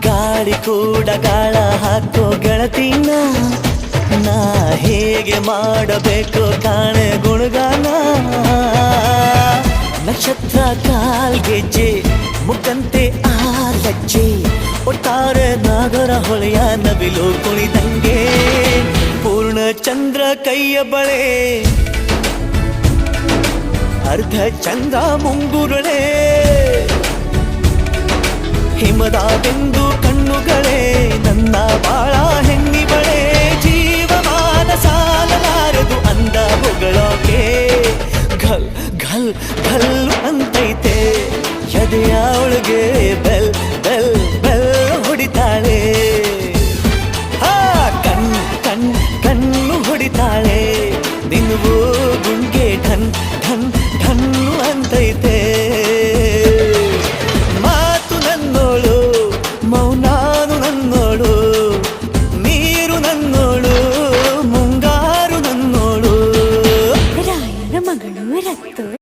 ಗಾಳಿ ಕೂಡ ಗಾಳ ಹಾಕೋ ಗೆಳತಿನ ನಾ ಹೇಗೆ ಮಾಡಬೇಕು ಕಾಣೆ ಗುಣಗಾನ ನಕ್ಷತ್ರ ಕಾಲ್ಗೆಜ್ಜೆ ಮುಖಂತೆ ಆ ಲಜ್ಜೆ ಒಟ್ಟಾರೆ ನಾಗರ ಹೊಳೆಯ ನವಿಲು ಕುಣಿದಂಗೆ ಪೂರ್ಣ ಚಂದ್ರ ಕೈಯ ಬಳೆ ಅರ್ಧ ಚಂದ್ರ ಮುಂಗುರುಳೆ ಹಿಮದ ಬಿಂದು ಕಣ್ಣುಗಳೇ ನನ್ನ ಬಾಳ ಹೆಣ್ಣಿ ಬಳೆ ಜೀವಮಾನ ಸಾಲಲಾರದು ಅಂದ ಹೊಗಳೋಕೆ ಘಲ್ ಘಲ್ ಘಲ್ ಅಂತೈತೆ ಎದೆಯ ಒಳಗೆ